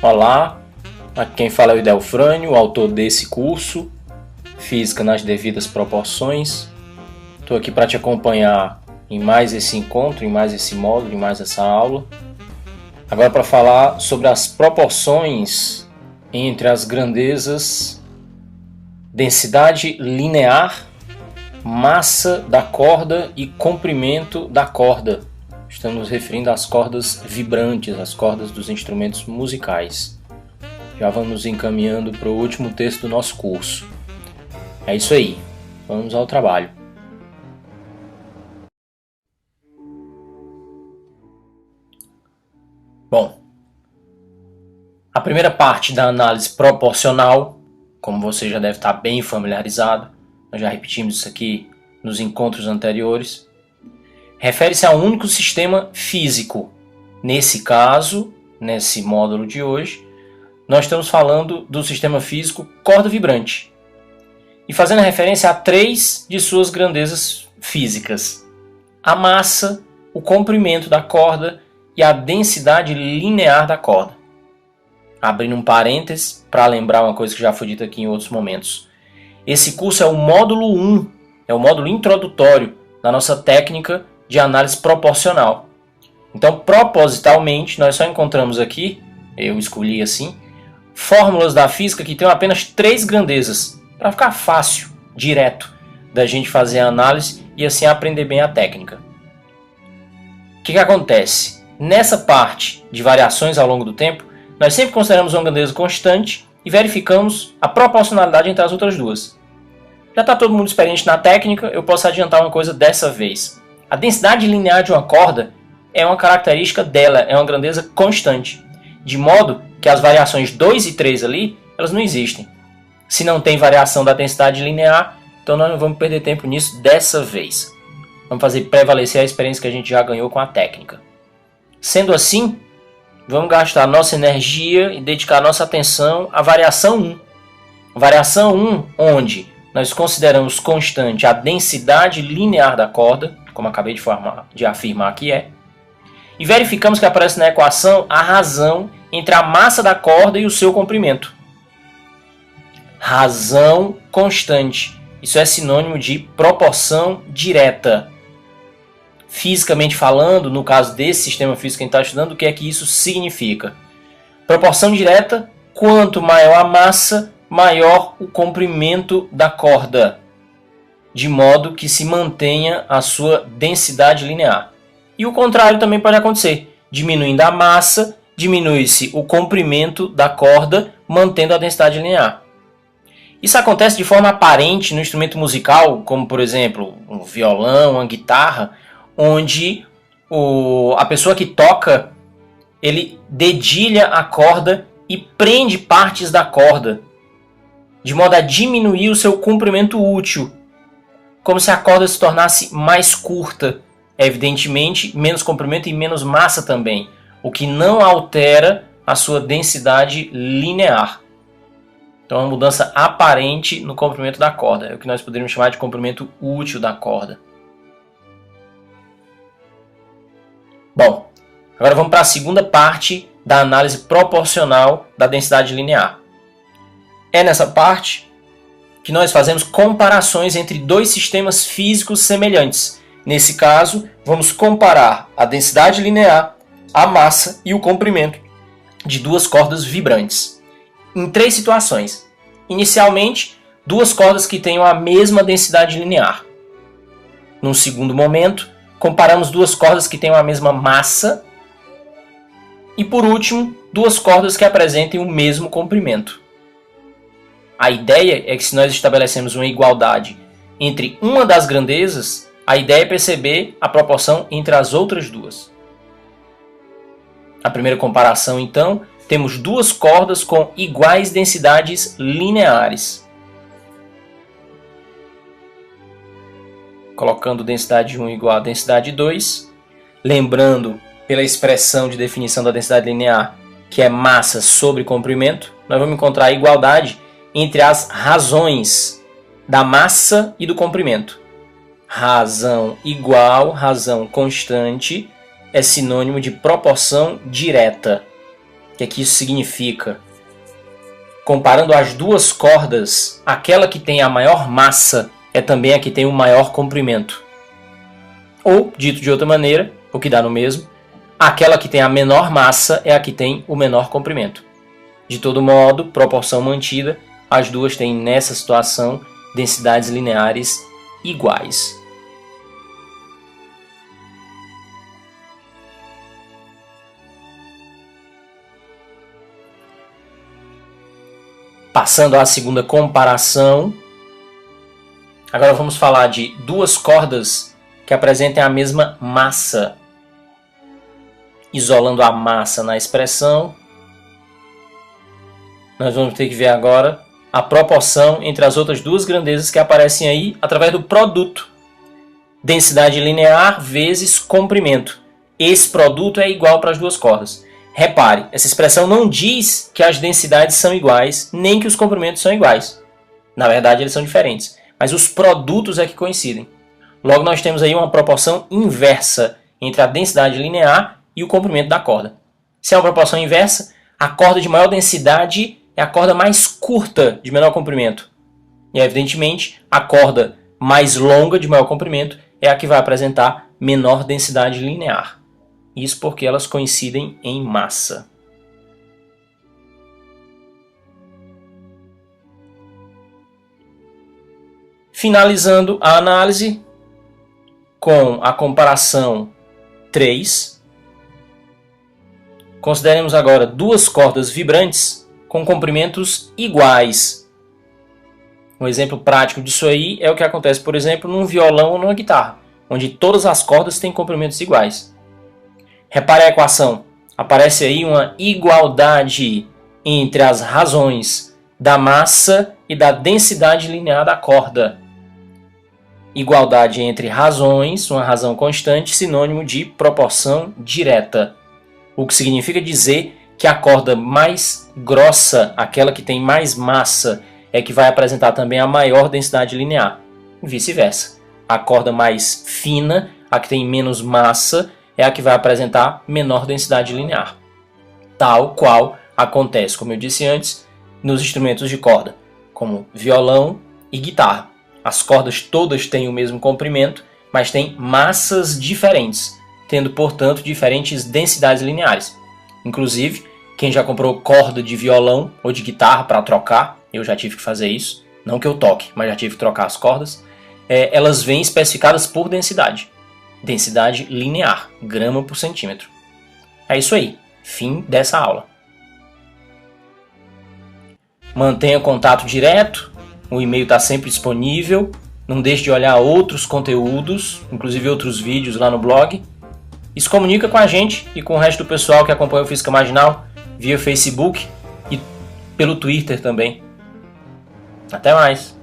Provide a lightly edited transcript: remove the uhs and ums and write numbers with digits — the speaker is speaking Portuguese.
Olá, aqui quem fala é o Idelfrânio, autor desse curso, Física nas Devidas Proporções. Estou aqui para te acompanhar em mais esse encontro, em mais esse módulo, em mais essa aula. Agora para falar sobre as proporções entre as grandezas densidade linear, massa da corda e comprimento da corda. Estamos nos referindo às cordas vibrantes, às cordas dos instrumentos musicais. Já vamos nos encaminhando para o último texto do nosso curso. É isso aí, vamos ao trabalho. Bom, a primeira parte da análise proporcional, como você já deve estar bem familiarizado, nós já repetimos isso aqui nos encontros anteriores, refere-se a um único sistema físico. Nesse caso, nesse módulo de hoje, nós estamos falando do sistema físico corda vibrante e fazendo referência a três de suas grandezas físicas: a massa, o comprimento da corda e a densidade linear da corda. Abrindo um parênteses para lembrar uma coisa que já foi dita aqui em outros momentos. Esse curso é o módulo 1, é o módulo introdutório da nossa técnica de análise proporcional. Então, propositalmente, nós só encontramos aqui, eu escolhi assim, fórmulas da física que tem apenas três grandezas, para ficar fácil, direto, da gente fazer a análise e assim aprender bem a técnica. O que acontece? Nessa parte de variações ao longo do tempo, nós sempre consideramos uma grandeza constante e verificamos a proporcionalidade entre as outras duas. Já está todo mundo experiente na técnica, eu posso adiantar uma coisa dessa vez. A densidade linear de uma corda é uma característica dela, é uma grandeza constante, de modo que as variações 2 e 3 ali, elas não existem. Se não tem variação da densidade linear, então nós não vamos perder tempo nisso dessa vez. Vamos fazer prevalecer a experiência que a gente já ganhou com a técnica. Sendo assim, vamos gastar nossa energia e dedicar nossa atenção à variação 1. Variação 1, onde nós consideramos constante a densidade linear da corda, como acabei de afirmar que é, e verificamos que aparece na equação a razão entre a massa da corda e o seu comprimento. Razão constante. Isso é sinônimo de proporção direta. Fisicamente falando, no caso desse sistema físico que a gente está estudando, o que é que isso significa? Proporção direta, quanto maior a massa, maior o comprimento da corda, de modo que se mantenha a sua densidade linear. E o contrário também pode acontecer. Diminuindo a massa, diminui-se o comprimento da corda, mantendo a densidade linear. Isso acontece de forma aparente no instrumento musical, como por exemplo um violão, uma guitarra, onde a pessoa que toca, ele dedilha a corda e prende partes da corda, de modo a diminuir o seu comprimento útil, como se a corda se tornasse mais curta, evidentemente menos comprimento e menos massa também, o que não altera a sua densidade linear. Então é uma mudança aparente no comprimento da corda, é o que nós poderíamos chamar de comprimento útil da corda. Bom, agora vamos para a segunda parte da análise proporcional da densidade linear. É nessa parte que nós fazemos comparações entre dois sistemas físicos semelhantes. Nesse caso, vamos comparar a densidade linear, a massa e o comprimento de duas cordas vibrantes. Em três situações. Inicialmente, duas cordas que tenham a mesma densidade linear. Num segundo momento, comparamos duas cordas que tenham a mesma massa. E por último, duas cordas que apresentem o mesmo comprimento. A ideia é que se nós estabelecemos uma igualdade entre uma das grandezas, a ideia é perceber a proporção entre as outras duas. A primeira comparação, então, temos duas cordas com iguais densidades lineares. Colocando densidade 1 igual a densidade 2, lembrando pela expressão de definição da densidade linear, que é massa sobre comprimento, nós vamos encontrar a igualdade entre as razões da massa e do comprimento. Razão igual, razão constante, é sinônimo de proporção direta. O que é que isso significa? Comparando as duas cordas, aquela que tem a maior massa é também a que tem o maior comprimento. Ou, dito de outra maneira, o que dá no mesmo, aquela que tem a menor massa é a que tem o menor comprimento. De todo modo, proporção mantida, as duas têm nessa situação densidades lineares iguais. Passando à segunda comparação, agora vamos falar de duas cordas que apresentem a mesma massa. Isolando a massa na expressão, nós vamos ter que ver agora a proporção entre as outras duas grandezas que aparecem aí através do produto. Densidade linear vezes comprimento. Esse produto é igual para as duas cordas. Repare, essa expressão não diz que as densidades são iguais, nem que os comprimentos são iguais. Na verdade, eles são diferentes. Mas os produtos é que coincidem. Logo, nós temos aí uma proporção inversa entre a densidade linear e o comprimento da corda. Se é uma proporção inversa, a corda de maior densidade é a corda mais curta de menor comprimento. E, evidentemente, a corda mais longa de maior comprimento é a que vai apresentar menor densidade linear. Isso porque elas coincidem em massa. Finalizando a análise com a comparação 3, consideremos agora duas cordas vibrantes com comprimentos iguais. Um exemplo prático disso aí é o que acontece, por exemplo, num violão ou numa guitarra, onde todas as cordas têm comprimentos iguais. Repare a equação. Aparece aí uma igualdade entre as razões da massa e da densidade linear da corda. Igualdade entre razões, uma razão constante, sinônimo de proporção direta. O que significa dizer que a corda mais grossa, aquela que tem mais massa, é que vai apresentar também a maior densidade linear. E vice-versa. A corda mais fina, a que tem menos massa, é a que vai apresentar menor densidade linear. Tal qual acontece, como eu disse antes, nos instrumentos de corda, como violão e guitarra. As cordas todas têm o mesmo comprimento, mas têm massas diferentes, tendo, portanto, diferentes densidades lineares. Inclusive, quem já comprou corda de violão ou de guitarra para trocar, eu já tive que fazer isso, não que eu toque, mas já tive que trocar as cordas, elas vêm especificadas por densidade. Densidade linear, grama por centímetro. É isso aí, fim dessa aula. Mantenha contato direto, o e-mail está sempre disponível, não deixe de olhar outros conteúdos, inclusive outros vídeos lá no blog. E se comunica com a gente e com o resto do pessoal que acompanha o Física Marginal via Facebook e pelo Twitter também. Até mais!